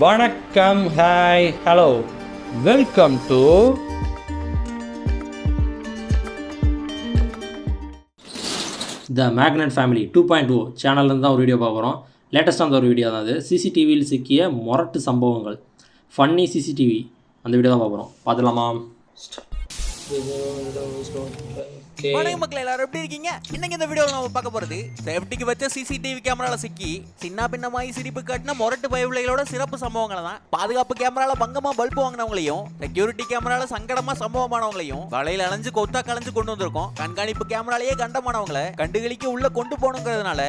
வணக்கம், hi, hello, welcome to the magnet family 2.0 சேனல்லேருந்து தான் ஒரு வீடியோ பார்க்குறோம். லேட்டஸ்ட்டாக ஒரு வீடியோ தான் அது. சிசிடிவியில் சிக்கிய மொரட்டு சம்பவங்கள், ஃபன்னி சிசிடிவி, அந்த வீடியோ தான் பார்க்குறோம். பார்த்துலாமா? வணக்கம் மக்கள், எல்லாரும் எப்படி இருக்கீங்க? இன்னைக்கு இந்த வீடியோவில் நம்ம பார்க்க போறது சேஃப்டிக்கு வச்ச சிசிடிவி கேமரால சிக்கி சின்ன பின்னமாயி சிரிப்பு காட்டின மொரட்டு பயவிலைகளோட சிறப்பு சம்பவங்களை தான். பாதுகாப்பு கேமரால பங்கமா பல்பு வாங்கினவங்களையும், செக்யூரிட்டி கேமரால சங்கடமா சம்பவமானவங்களையும் வலையில அலைஞ்சு கொத்தா கலைஞ்சு கொண்டு வந்திருக்கோம். கண்காணிப்பு கேமராலேயே கண்டமானவங்களை கண்டுகளிக்க உள்ள கொண்டு போகணுங்கிறதுனால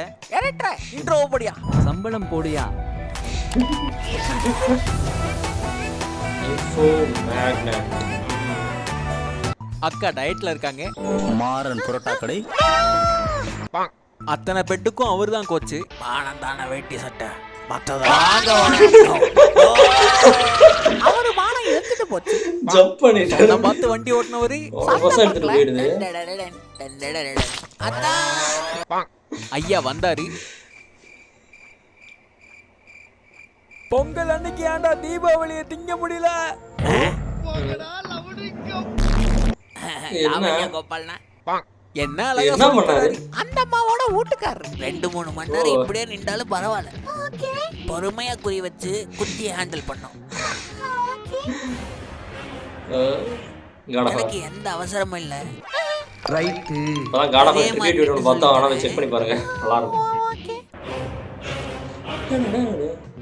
இன்ட்ரோ போடியா, சம்பளம் போடியா. அக்கா டயட்ல இருக்காங்க. மாறன் புரோட்டா கடை. அத்தனை பெட்டுக்கும் அவர் தான் கோச்சு. பானந்தான வேட்டி சட்டை அவரு பானம் எடுத்துட்டு போச்சு. பார்த்து வண்டி ஓட்டுனவரு ஐயா வந்தாரு. பொங்கல் அன்னைக்கு ஏன்டா தீபாவளியை திங்க முடியல? என்ன அந்த அம்மாவோட வீட்டுக்காரர் 2-3 மணி நேரம் இப்படியே நின்றாலும் பரவாயில்ல, பொறுமையா குறி வச்சு குத்தியை ஹேண்டில் பண்ணோம். எனக்கு எந்த அவசரமும் இல்ல.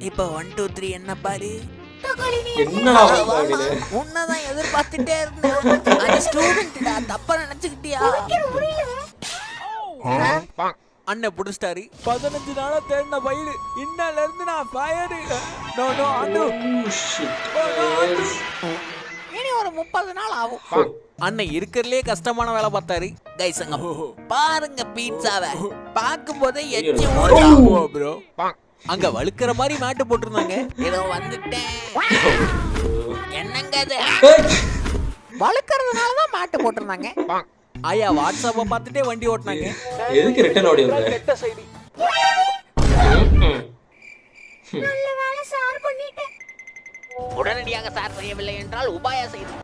இப்ப 1 2 3 என்ன பாரு, உன்னதான் எதிர்பார்த்துட்டே இருந்தேன். ஸ்டூடெண்ட்டா, தப்பா நினைச்சுக்கிட்டியா? அண்ணன் புடிச்சிட்டாரு. 15 நாளா தேடின பயிர், இன்னல இருந்து நான் ஃபயரு. இனி ஒரு 30 நாள் ஆகும். அண்ணன் இருக்கிறதுலே கஷ்டமான வேலை பார்த்தாரு. கைஸ் அங்க பாருங்க, பீட்சாவை பார்க்கும் போதே எச்சி ஊறுது ப்ரோ. அங்க வழுக்கிற மாதிரி மேட்டு போட்டிருந்தாங்க. ஏதோ வந்துட்டேன். என்னங்க இது? வழுக்கிறதுனாலதான் மேட்டு போட்டிருந்தாங்க. ஐயா வாட்ஸ்அப்பை பார்த்துட்டே வண்டி ஓட்டினாங்க. எதுக்கு ரிட்டர்ன் ஓடி வந்த? கெட்ட செய்தி. நல்ல வேளை சார் பண்ணிட்டேன். உடனடியாக சார் செய்யவில்லை என்றால் உபாய செய்தி.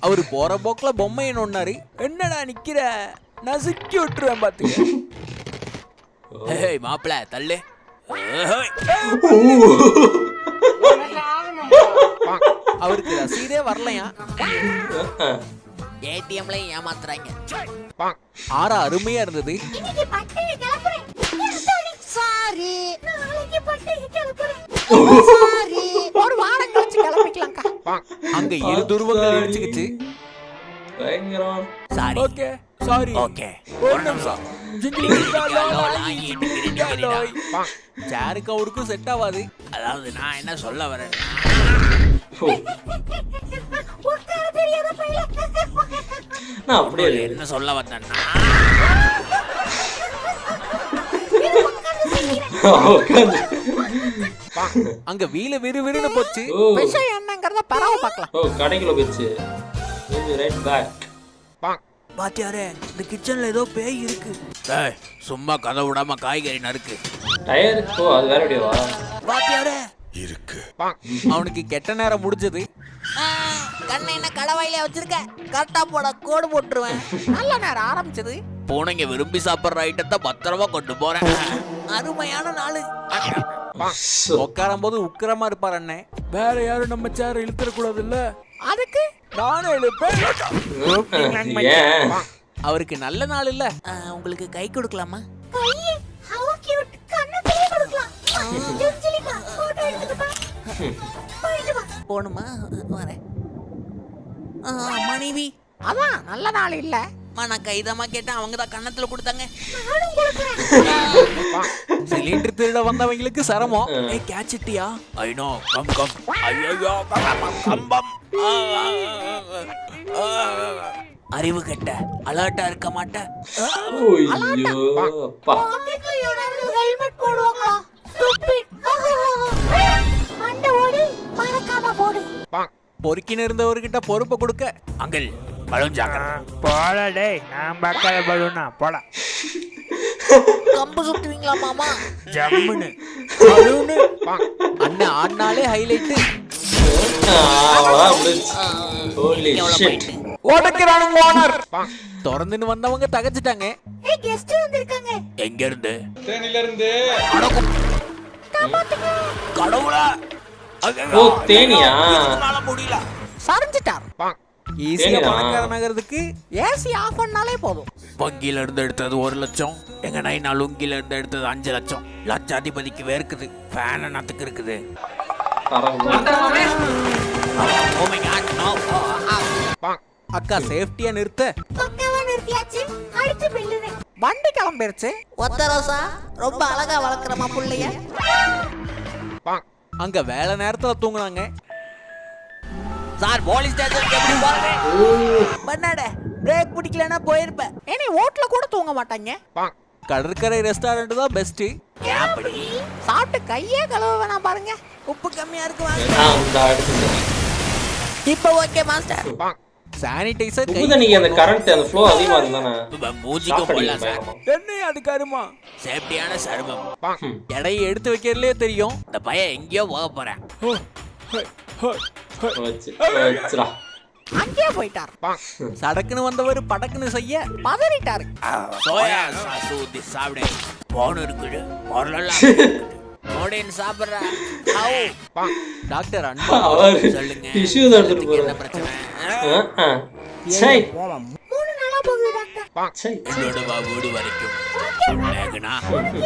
அவரு போற போக்குல பொம்மையை நோண்டாரு. என்னடா நிக்கிற, நசுக்கி விட்டுருவேன் பாத்துக்க. ஏய் மாப்ள தள்ளு. அவருக்கு ரசீதே வரலையா? ஏடிஎம்ல ஏமாத்துறாங்க. ஆறா அருமையா இருந்தது. ஒரு வாரம் கழிச்சு கிளம்பிக்கலாம்க்கா. அங்க 2 துருவங்கள் இடிச்சுக்கிச்சு. சாரி. Okay sorry. ஓகே ஒரு நிமிஷம். சேருக்கு அவருக்கும் செட் ஆகாது. அதாவது நான் என்ன சொல்ல வரேன், என்ன சொல்ல வந்தேன்னா, அங்க வீல விறுவிறுன்னு போச்சு. விஷயம் என்னங்கறத பரவ பார்க்கலாம். கடைக்குள்ள போச்சு. Right back. பாத்தியாரே, இந்த கிச்சன்ல ஏதோ பேய் இருக்கு. டேய் சும்மா கதை விடாம காய்கறி நறுக்கு. டயர் அது வேற வீடியோவா? பாத்தியாரே இருக்கு. அவனுக்கு கெட்ட நேரம் முடிஞ்சது. கண்ணை என்ன கடவாயில வச்சிருக்க, கரெக்டா போட கோடு போட்டுருவேன். நல்ல நேரம் ஆரம்பிச்சது. பூனைங்க விரும்பி சாப்பிடுற ஐட்டத்தை பத்திரமா கொண்டு போறேன். அருமையான நாளு. உட்காரும் போது உக்கிரமா இருப்பார் அண்ணே. வேற யாரும் நம்ம சேர இழுத்துற கூடாது இல்ல, அதுக்கு நானே இழுப்பேன். அவருக்கு நல்ல நாள் இல்ல. உங்களுக்கு கை கொடுக்கலாமா? போணுமா? வரேன். மனைவி அதான் நல்ல நாள் இல்ல. நான் கைதமா கேட்டேன், அவங்க தான் கண்ணத்துல கொடுத்தாங்க. சிலிண்டர் திருட வந்தவங்களுக்கு சிரமம். ஏய் கேட்சிட்டியா? ஐனோ கம் கம். ஐயோ கம்பம். அறிவு கெட்ட, அலர்ட்டா இருக்க மாட்ட. ஹெல்மெட் போடுவாங்களா? பொறுக்கின்னு இருந்தவர்கிட்ட பொறுப்பை கொடுக்க, அங்கிள் பலூன் ஜாக்கிரதை. போடா டேய், நான் பார்க்காத பலூனா போடா. கம்பு சுட்டுவீங்களா மாமா? ஜம்முன்னு அண்ணன் ஆடினாலே ஹைலைட். அவ்வளோதான் முடிஞ்சு. Holy shit. ஓடக்கிறானுங்க ஓனர். திறந்துன்னு வந்தவங்க தகச்சிட்டாங்க. ஏய் கெஸ்ட் வந்திருக்காங்க. எங்க இருந்து? தேனில இருந்து. கடவுளா. ஓ தேனியா? முடியல. சரிஞ்சிட்டார். ஈஸியா பணக்காரன் நகரத்துக்கு ஏசி ஆஃப் பண்ணாலே போதும். வங்கியில இருந்து எடுத்தது 1 லட்சம். எங்க நைனா லுங்கில இருந்து எடுத்தது 5 லட்சம். லட்சாதிபதிக்கு வேர்க்குது. ஃபேன் என்னத்துக்கு இருக்குது? அக்கா சேஃப்டியா நிறுத்த. பக்கவா நிறுத்தியாச்சு. அடுத்து பில்லுது. வண்டி கிளம்பிருச்சு. ஒத்த ரோசா ரொம்ப அழகா வளர்க்கறமா புள்ளைய. அங்க வேலை நேரத்துல தூங்குனாங்க. சார் போலீஸ் ஸ்டேஷனுக்கு எப்படி போறீங்க? பண்ணாட பிரேக் பிடிக்கலனா போயிருப்ப. ஏனி ஓட்ல கூட தூங்க மாட்டாங்க. கடற்கரை ரெஸ்டாரண்ட் தான் பெஸ்ட். அப்படி சாப்பிட்டு கையே கழுவ வேணாம் பாருங்க. உப்பு கம்மியா இருக்கு வாங்க. இப்போ ஓகே மாஸ்டர். சானிடைசர் கை நீங்க அந்த கரண்ட் அந்த ஃப்ளோ அதிகமா இருந்தானே மூஞ்சிக்கு போடலாம் சார். என்ன அது கருமா? சேஃப்டியான சர்மம். எடையை எடுத்து வைக்கிறதுலே தெரியும். இந்த பையன் எங்கேயோ போக போறேன். அங்கேயே போயிட்டார். சடக்குன்னு வந்தவர் படக்குன்னு செய்ய பதறிட்டாரு. சோயா சாஸ் ஊத்தி சாப்பிடு. போன் இருக்குது. பொருளெல்லாம் மோடின் சாப்பிடுறா. டாக்டர் அன்பா சொல்லுங்க. டிஷ்யூ எடுத்துட்டு போறேன். என்ன பிரச்சனை? சை 3 நாளா போகுது டாக்டர். சை என்னோட வா வீடு வரைக்கும். மேகனா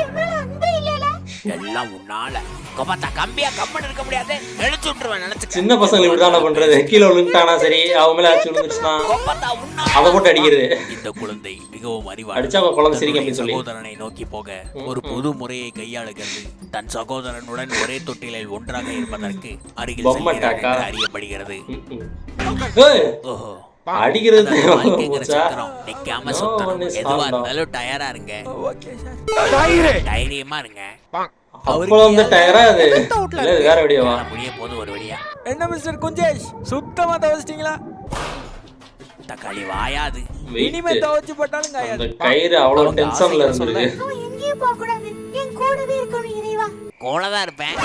என்னால அன்பே இல்லல. எல்லாம் உன்னால. கபத்தா கம்பியா கம்மன் இருக்க முடியாது. எழுச்சு விட்டுருவேன் நினைச்சுக்க. சின்ன பசங்க இப்படி தான பண்றது. கீழ விழுந்துட்டானா சரி, அவங்க மேல அடிச்சு விழுந்துச்சுனா கபத்தா உன்னால அத போட்டு அடிக்கிறது. இந்த குழந்தை மிகவும் அறிவாளி. அடிச்சா குழந்தை சிரிக்கும் அப்படி சொல்லி சகோதரனை நோக்கி போக ஒரு புது முறையை கையாளுகிறது. தன் சகோதரனுடன் ஒரே தொட்டிலில் ஒன்றாக இருப்பதற்கு அருகில் செல்கிறார் என்று அறியப்படுகிறது. ஏய் ஓஹோ அடிக்கிறது நிக்காம சுத்தணும். எதுவா இருந்தாலும் டயரா இருங்க. தைரியமா இருங்க. அப்பளம் அந்த டயரா அது இல்ல வேற வீடியோவா? முடிய போது ஒரு வழியா. என்ன மிஸ்டர் குஞ்சேஷ் சுத்தமா தவச்சிட்டீங்களா? தக்காளி வாயாது. இனிமே தவச்சு போட்டாலும் காயாது. அந்த கயிறு அவ்வளவு டென்ஷன்ல இருந்தது. அவன் எங்கேயும் போக கூடாது. என் கூடவே இருக்கணும் இறைவா. கோலதான் இருப்பேன்.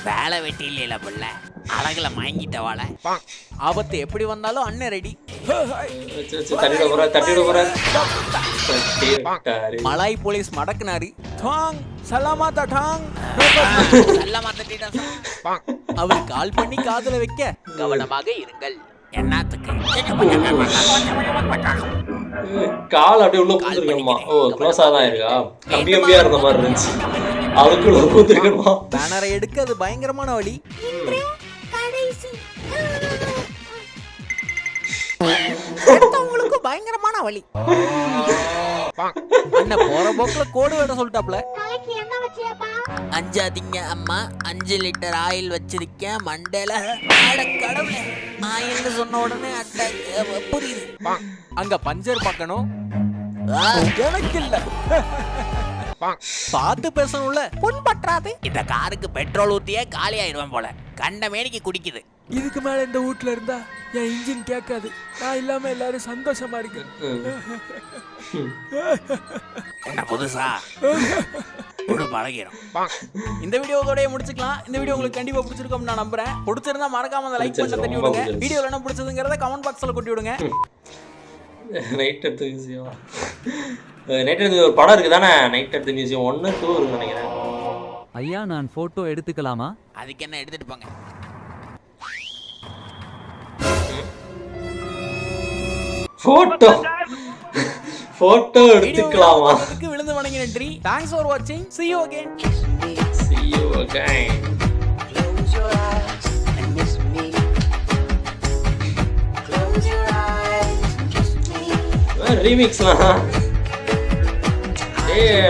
வேலை வெட்டி இல்லையில புள்ள. அழகுல மயங்கிட்ட வாழ. ஆபத்து எப்படி வந்தாலும் அண்ணன் ரெடி. தட்டிட போற மலாய் போலீஸ் மடக்குனாரு. டாங் சலாமாத்தா டாங். சலாமாத்தா. அவர் கால் பண்ணி காதுல வைக்க கவனமாக இருங்கள். என்னத்துக்கு கால் அப்படியே உள்ள பூந்துருக்கணுமா? ஓ க்ளோஸா தான் இருக்கா? கம்பி கம்பியா இருந்த மாதிரி இருந்துச்சு. அதுக்குள்ள பூந்துருக்கணுமா? பேனரை எடுக்க அது பயங்கரமான வழி. கடைசி உங்களுக்கு பயங்கரமான வழி. அண்ணன் போற போக்குல கோடு வேட சொல்லிட்டாப்ல. தலைக்கு என்ன வச்சியாப்பா? அஞ்சாதீங்க அம்மா. 5 லிட்டர் ஆயில் வச்சிருக்கேன் மண்டையில. கடவுளே ஆயில்னு சொன்ன உடனே அட்டாக் புரியுது. அங்க பஞ்சர் பார்க்கணும். எனக்கு இல்ல. பார்த்து பேசணும்ல. பொன் பற்றாது. இந்த காருக்கு பெட்ரோல் ஊத்தியே காலி ஆயிடுவேன் போல. கண்ட மேனிக்கு குடிக்குது. இதுக்கு மேல இந்த வீட்ல இருந்தா என் இன்ஜின் கேட்காது. நான் இல்லாம எல்லாரும் சந்தோஷமா இருக்கு. என்ன புதுசா ஒரு பழகிறோம். இந்த வீடியோவோட முடிச்சுக்கலாம். இந்த வீடியோ உங்களுக்கு கண்டிப்பா பிடிச்சிருக்கும் நான் நம்புறேன். பிடிச்சிருந்தா மறக்காம அந்த லைக் பண்ண தட்டி விடுங்க. வீடியோல என்ன பிடிச்சதுங்கறத கமெண்ட் பாக்ஸ்ல கொட்டி விடுங்க. Night at the museum. Night at ஒரு படம் இருக்கு தானே? நைட் அட் தி மியூசியம் 1 2 இருக்கு நினைக்கிறேன். ஐயா நான் போட்டோ எடுத்துக்கலாமா? அதுக்கு என்ன எடுத்துட்டு போங்க. போட்டோ எடுத்துக்கலாமா? இதுக்கு விழுந்து வணங்கி நன்றி. Thanks for watching. See you again. See you again. Close your eyes and miss me. Close your eyes and kiss me. ரீமிக்ஸ்லாம்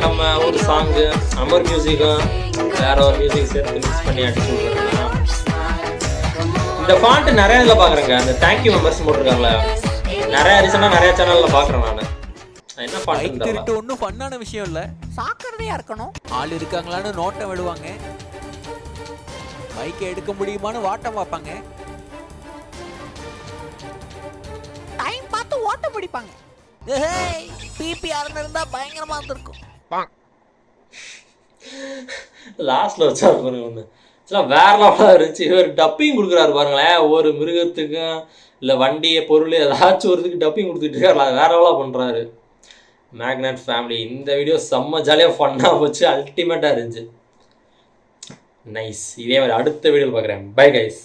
நம்ம ஒரு சாங்கு அமர் மியூசிக்கும் வேற ஒரு மியூசிக் சேர்த்து மிக்ஸ் பண்ணி அடிச்சு விடுறதுனா இந்த ஃபாண்ட் நிறைய இதில் பார்க்குறேங்க. அந்த தேங்க்யூ மெம்பர்ஸ் போட்டிருக்காங்களே நிறைய ரீசனாக நிறைய சேனலில் பார்க்குறேன் நான். என்ன ஃபாண்ட் திருட்டு ஒன்றும் ஃபன்னான விஷயம் இல்லை. சாக்கிறதையா இருக்கணும். ஆள் இருக்காங்களான்னு நோட்டம் விடுவாங்க. பைக்கை எடுக்க முடியுமான்னு வாட்டம் பார்ப்பாங்க. டைம் பார்த்து ஓட்ட பிடிப்பாங்க. பிபிஆர் இருந்தா பயங்கரமா இருந்திருக்கும். லாஸ்ட்டில் வச்சா பாருங்க ஒன்று ஆக்சுவலாக வேற லெவலாக இருந்துச்சு. இவர் டப்பிங் கொடுக்குறாரு பாருங்களேன், ஒவ்வொரு மிருகத்துக்கும் இல்லை வண்டியை பொருள் ஏதாச்சும் ஒரு இதுக்கு டப்பிங் கொடுத்துட்டு இருக்காரு, வேற லெவலாக பண்ணுறாரு. மேக்னட் ஃபேமிலி இந்த வீடியோ செம்ம ஜாலியாக ஃபன்னாக போச்சு, அல்டிமேட்டாக இருந்துச்சு. நைஸ். இதே மாதிரி அடுத்த வீடியோவில் பார்க்குறேன். Bye guys.